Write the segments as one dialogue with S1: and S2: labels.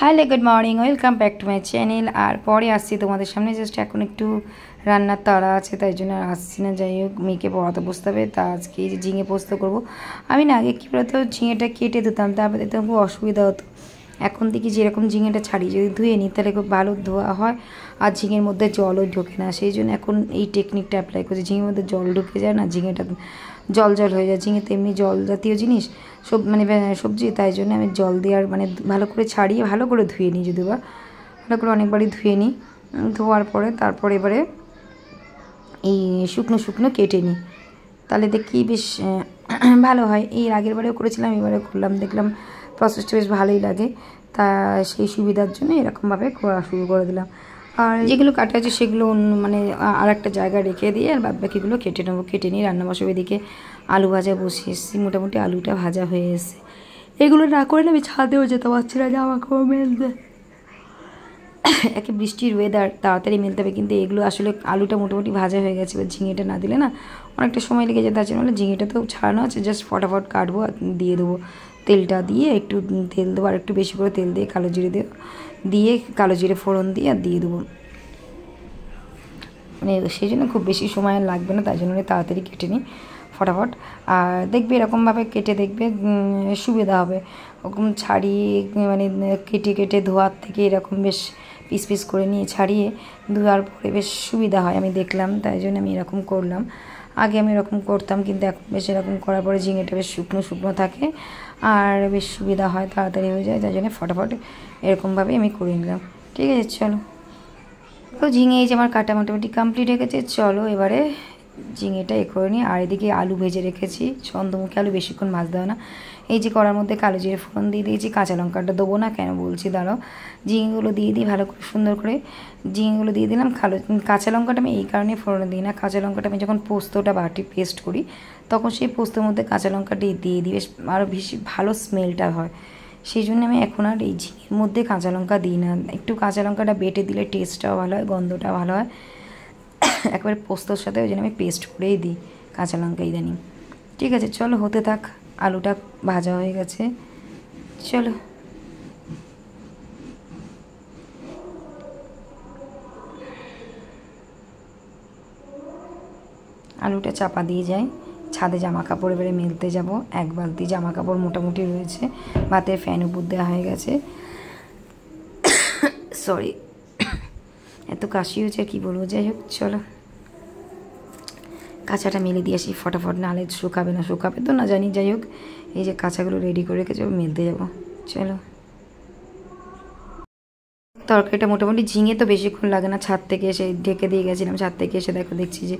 S1: Hello good morning, welcome back to my channel. আর পরে আসছি তোমাদের সামনে, জাস্ট এখন একটু রান্নার তাড়া আছে তাই জন্য আর আসছি না। যাই হোক, মেয়েকে পড়াতে বসতে হবে। তা আজকে এই যে ঝিঙে পোস্ত করবো। আমি না আগে কী বলতো ঝিঙেটা কেটে দিতাম, তারপরে দিতে খুব অসুবিধা হতো। এখন দেখি যেরকম ঝিঙেটা ছাড়ি যদি ধুয়ে নিই তাহলে খুব ভালো ধোয়া হয় আর ঝিঙের মধ্যে জলও ঢোকে না। সেই জন্য এখন এই টেকনিকটা অ্যাপ্লাই করছি। ঝিঙের মধ্যে জল ঢুকে যায় না, ঝিঙেটা জল জল হয়ে যায়। ঝিঙে তো এমনি জল জাতীয় জিনিস, সবজি, তাই জন্য আমি জল দেওয়ার ভালো করে ছাড়িয়ে ভালো করে ধুয়ে নিই, যদি বা ভালো করে অনেকবারই ধুয়ে নিই। ধোয়ার পরে তারপর এবারে এই শুকনো শুকনো কেটে নিই, তাহলে দেখি বেশ ভালো হয়। এই আগের বারেও করেছিলাম, এবারে করলাম, দেখলাম প্রসেসটা বেশ ভালোই লাগে। তা সেই সুবিধার জন্য এরকমভাবে করা শুরু করে দিলাম। আর যেগুলো কাটা আছে সেগুলো আর একটা জায়গায় রেখে দিয়ে আর বাদ বাকিগুলো কেটে নেবো। কেটে নিয়ে রান্না বসাবো। এদিকে আলু ভাজা বসিয়ে এসেছি, মোটামুটি আলুটা ভাজা হয়ে এসেছে। এগুলো না করলে আমি ছাদেও যেতে পারছি না, জামা কাপড় মেলতে। একে বৃষ্টির ওয়েদার, তাড়াতাড়ি মেলতে হবে, কিন্তু এগুলো আসলে আলুটা মোটামুটি ভাজা হয়ে গেছে। এবার ঝিঙেটা না দিলে না অনেকটা সময় লেগে যেতে আছে। মানে ঝিঙেটা তো ছাড়ানো আছে, জাস্ট ফটাফট কাটবো আর দিয়ে দেবো। তেলটা দিয়ে একটু তেল দেবো, আর একটু বেশি করে তেল দিয়ে কালো জিরে দিয়ে কালো জিরে ফোড়ন দিয়ে আর দিয়ে দেবো। সেই জন্য খুব বেশি সময় লাগবে না, তাই জন্য তাড়াতাড়ি কেটে নিই ফটাফট। আর দেখবে এরকমভাবে কেটে দেখবে সুবিধা হবে। ওরকম ছাড়িয়ে কেটে কেটে ধোয়ার থেকে এরকম বেশ পিস পিস করে নিয়ে ছাড়িয়ে ধোয়ার পরে বেশ সুবিধা হয়, আমি দেখলাম, তাই জন্য আমি এরকম করলাম। আগে আমি এরকম করতাম, কিন্তু এখন বেশ এরকম করার পরে ঝিঙেটা বেশ শুকনো শুকনো থাকে আর বেশ সুবিধা হয়, তাড়াতাড়ি হয়ে যায়, তাই জন্য ফটাফট এরকমভাবে আমি করে নিলাম। ঠিক আছে, চলো। তো ঝিঙে এই যে আমার কাটা মোটামুটি কমপ্লিট হয়ে গেছে। চলো এবারে ঝিঙেটা করে নিই। আর এদিকে আলু ভেজে রেখেছি, চন্দ্রমুখী আলু, বেশিক্ষণ ভাজতে হয় না। এই যে কড়ার মধ্যে কালো জিরে ফোড়ন দিয়ে দিয়েছি, কাঁচা লঙ্কাটা দেবো না, কেন বলছি দাঁড়াও। ঝিঙেগুলো দিয়ে দিই ভালো করে, সুন্দর করে ঝিঙেগুলো দিয়ে দিলাম। কাঁচা লঙ্কাটা আমি এই কারণে ফোড়নে দিই না, কাঁচা লঙ্কাটা আমি যখন পোস্তটা বাটি পেস্ট করি তখন সেই পোস্তর মধ্যে কাঁচা লঙ্কাটা দিয়ে দিই, বেশ আরও বেশি ভালো স্মেলটা হয়। সেই জন্য আমি এখন আর এই ঝিঙের মধ্যে কাঁচা লঙ্কা দিই না। একটু কাঁচা লঙ্কাটা বেটে দিলে টেস্টটাও ভালো হয়, গন্ধটা ভালো হয়। একবারে পোস্তর সাথে ওই জন্য আমি পেস্ট করেই দিই কাঁচা লঙ্কা ইদানিং। ঠিক আছে, চলো হতে থাক। আলুটা ভাজা হয়ে গেছে, চলো। আলুটা চাপা দিয়ে যাই, ছাদে জামা কাপড় এবারে মেলতে যাব। এক বালতি জামা কাপড় মোটামুটি রয়েছে, ভাতের ফ্যান উপর দেওয়া হয়ে গেছে। সরি, এত কাশি হয়েছে কি বলবো। যাই হোক, চলো কাঁচাটা মেলে দিয়ে আসি ফটাফট, নাহলে শুকাবে না। শুকাবে তো না জানি, যাই হোক এই যে কাঁচাগুলো রেডি করে রেখেছি, মেলতে যাব, চলো। তরকারিটা মোটামুটি ঝিঙে তো বেশিক্ষণ লাগে না, ছাদ থেকে এসে ঢেকে দিয়ে গেছিলাম, ছাদ থেকে এসে দেখছি যে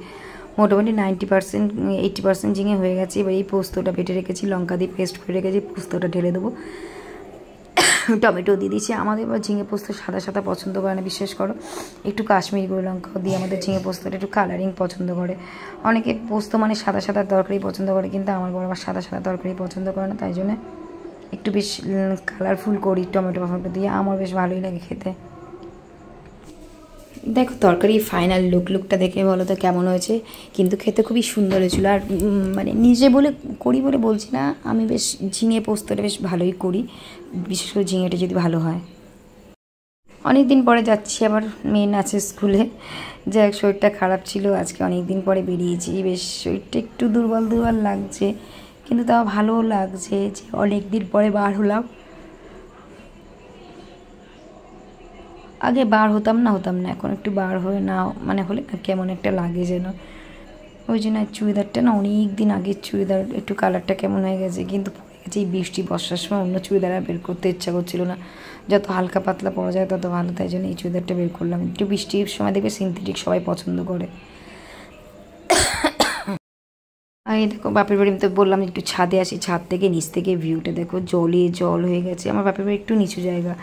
S1: মোটামুটি 90% 80% ঝিঙে হয়ে গেছে। এবার এই পোস্তটা বেটে রেখেছি, লঙ্কা দিয়ে পেস্ট করে রেখেছি, পোস্তটা ঢেলে দেবো। টমেটো দিয়ে দিয়েছি। আমাদের এবার ঝিঙে পোস্ত সাদা সাদা পছন্দ করে না, বিশ্বাস করো। একটু কাশ্মীরি গুঁড়ো লঙ্কাও দিয়ে আমাদের ঝিঙে পোস্তটা একটু কালারিং পছন্দ করে। অনেকে পোস্ত সাদা সাদা তরকারি পছন্দ করে, কিন্তু আমার বড় আবার সাদা সাদা তরকারি পছন্দ করে না, তাই জন্য একটু বেশ কালারফুল করি টমেটো ফমেটো দিয়ে, আমার বেশ ভালোই লাগে খেতে। দেখো তরকারি ফাইনাল লুকটা দেখে বলো তো কেমন হয়েছে, কিন্তু খেতে খুবই সুন্দর হয়েছিল। আর নিজে করি বলে বলছি না, আমি বেশ ঝিঙে পোস্তটা বেশ ভালোই করি, বিশেষ করে ঝিঙেটা যদি ভালো হয়। অনেক দিন পরে যাচ্ছি আবার মেয়ে আছে স্কুলে, যাই হোক শরীরটা খারাপ ছিল, আজকে অনেক দিন পরে বেরিয়েছি, বেশ শরীরটা একটু দুর্বল দুর্বল লাগছে, কিন্তু তাও ভালো লাগছে যে অনেক দিন পরে বার হলাম। আগে বার হতাম না, এখন একটু বার হয়ে না হলে কেমন একটা লাগে যেন। ওই জন্য চুড়িদারটা না অনেক দিন আগের চুড়িদার, একটু কালারটা কেমন হয়ে গেছে, কিন্তু পরে গেছে এই বৃষ্টি বর্ষার সময় অন্য চুড়িদার আর বের করতে ইচ্ছা করছিল না। যত হালকা পাতলা পরা যায় তত ভালো, তাই জন্য এই চুড়িদারটা বের করলাম। একটু বৃষ্টির সময় দেখবে সিনথেটিক সবাই পছন্দ করে। আর এই দেখো বাপের বাড়ি, আমি তো বললাম একটু ছাদে আসি, ছাদ থেকে নিচ থেকে ভিউটা দেখো, জল হয়ে গেছে। আমার বাপের বাড়ি একটু নিচু জায়গা,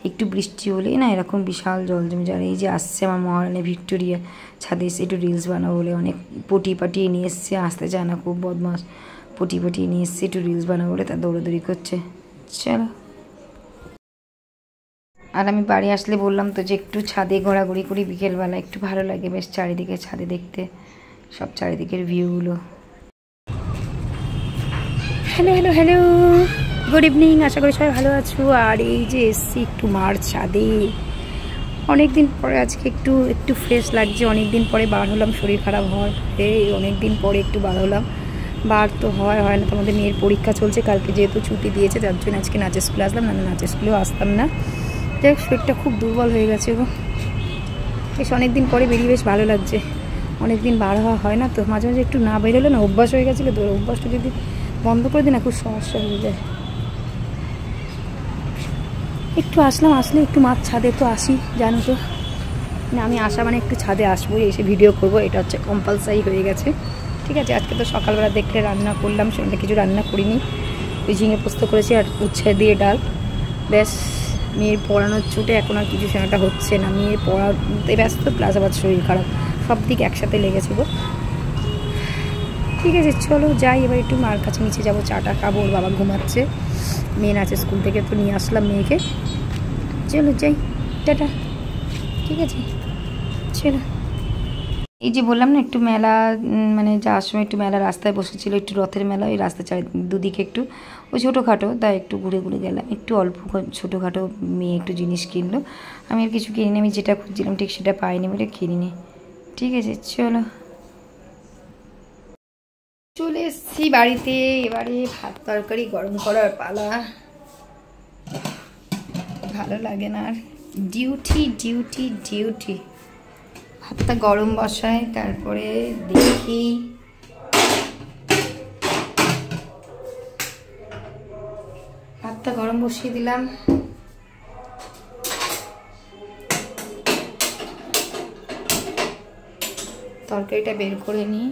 S1: একটু বৃষ্টি হলেই না এরকম বিশাল জল জমে যায়। এই যে আসছে আমার মহারানী ভিক্টোরিয়া, ছাদে এসে একটু রিলস বানাবো বলে অনেক পাটিয়ে নিয়ে এসছে, আসতে চায় না, খুব বদমাস। পাটিয়ে নিয়ে এসছে একটু রিলস বানাবো বলে, তা দৌড়াদৌড়ি করছে, চলো। আর আমি বাড়ি আসলে বললাম তো যে একটু ছাদে ঘোরাঘুরি করি বিকেলবেলা, একটু ভালো লাগে বেশ চারিদিকে ছাদে দেখতে সব চারিদিকের ভিউগুলো। Hello hello hello, good evening, আশা করি সবাই ভালো আছো। আর এই যে এসছি একটু মার ছাদে, অনেকদিন পরে আজকে একটু একটু ফ্রেশ লাগছে। অনেকদিন পরে বার হলাম, শরীর খারাপ হওয়ার পরে অনেকদিন পরে একটু বার হলাম। বার তো হয় না, তোমাদের মেয়ের পরীক্ষা চলছে, কালকে যেহেতু ছুটি দিয়েছে যার জন্য আজকে নাচের স্কুলে আসলাম, না নাচের স্কুলেও আসতাম না। যাই হোক, শরীরটা খুব দুর্বল হয়ে গেছে গো। বেশ অনেকদিন পরে বেরিয়ে বেশ ভালো লাগছে। অনেকদিন বার হওয়া হয় না তো, মাঝে মাঝে একটু না বেরোলে না অভ্যাস হয়ে গেছিলো তো, অভ্যাসটা যদি বন্ধ করে দিই না খুব সমস্যা হয়ে যায়। একটু আসলাম, আসলে একটু মাছ ছাদে তো আসি, জানো তো না, আমি আসা মানে একটু ছাদে আসবো, এসে ভিডিও করব, এটা হচ্ছে কম্পালসারি হয়ে গেছে। ঠিক আছে, আজকে তো সকালবেলা দেখলে রান্না করলাম, সন্ধ্যে কিছু রান্না করিনি, ওই ঝিঙে পোস্ত করেছি আর উচ্ছে দিয়ে ডাল। ব্যাস, মেয়ের পড়ানোর ছুটে এখন আর কিছু সেনাটা হচ্ছে না, মেয়ের পড়াতে ব্যস্ত প্লাস আবার শরীর খারাপ, সব দিক একসাথে লেগেছে গো। ঠিক আছে চলো যাই, এবার একটু মার কাছে নিচে যাবো, চাটা খাবো, ওর বাবা ঘুমাচ্ছে, মেয়ে আছে স্কুল থেকে তো নিয়ে আসলাম মেয়েকে। চলো যাই, টাটা। ঠিক আছে চলো। এই যে বললাম না একটু মেলা, মানে যাওয়ার সময় একটু মেলা রাস্তায় বসেছিল, একটু রথের মেলা, ওই রাস্তা দুদিকে একটু ওই ছোটোখাটো, তাই একটু ঘুরে ঘুরে গেলাম, একটু অল্প ছোটোখাটো। মেয়ে একটু জিনিস কিনলো, আমি আর কিছু কিনিনি, আমি যেটা খুঁজছিলাম ঠিক সেটা পাইনি বলে কিনিনি। ঠিক আছে চলো, চলে এসছি বাড়িতে, এবারে ভাত তরকারি গরম করার পালা। ভালো লাগে না আর, ডিউটি ডিউটি ডিউটি। ভাতটা গরম বসায়, তারপরে দেখি ভাতটা গরম বসিয়ে দিলাম। তরকারিটা বের করে নিই,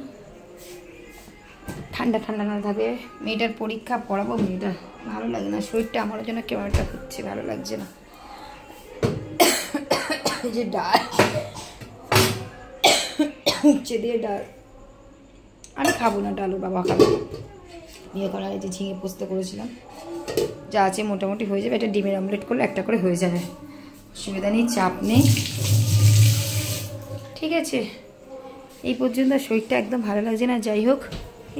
S1: ঠান্ডা ঠান্ডা না থাকে। মেয়েটার পরীক্ষা, পড়াবো মেয়েটা, ভালো লাগে না, শরীরটা আমার জন্য কেমন একটা হচ্ছে, ভালো লাগছে না। এই যে ডাল, উচ্ছে দিয়ে ডাল, আমি খাবো না ডাল, ওর বাবা খাবো। বিয়ে করা, এই যে ঝিঙে পোস্ত করেছিলাম, যা আছে মোটামুটি হয়ে যাবে। এটা ডিমের অমলেট করলে একটা করে হয়ে যাবে, অসুবিধা নেই, চাপ নেই। ঠিক আছে, এই পর্যন্ত শরীরটা একদম ভালো লাগছে না। যাই হোক,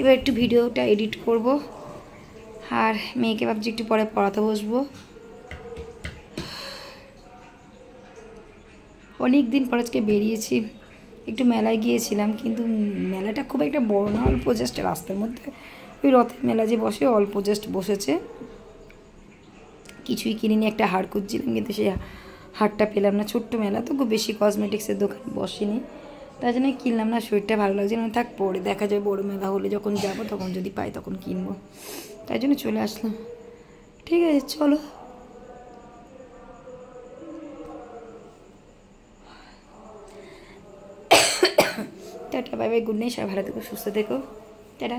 S1: এবার একটু ভিডিওটা এডিট করব, আর মেয়েকে ভাবছি একটু পরে পড়াতে বসবো। অনেক দিন পর আজকে বেরিয়েছি, একটু মেলায় গিয়েছিলাম, কিন্তু মেলাটা খুব একটা বড় না, অল্প জাস্ট রাস্তার মধ্যে ওই রথের মেলা যে বসে, অল্প জাস্ট বসেছে, কিছুই কিনিনি। একটা হার খুঁজছিলাম কিন্তু সেই হারটা পেলাম না, ছোট্ট মেলা তো, খুব বেশি কসমেটিক্সের দোকান বসেনি, তাই জন্য কিনলাম না। শরীরটা ভালো লাগছে না, থাক পরে দেখা যায়, বড় মেলা হলে যখন যাবো তখন যদি পাই তখন কিনবো, তাই জন্য চলে আসলাম। ঠিক আছে চলো, tata bye bye, good night, সবাই ভালো থেকো, সুস্থ থেকো, টাটা।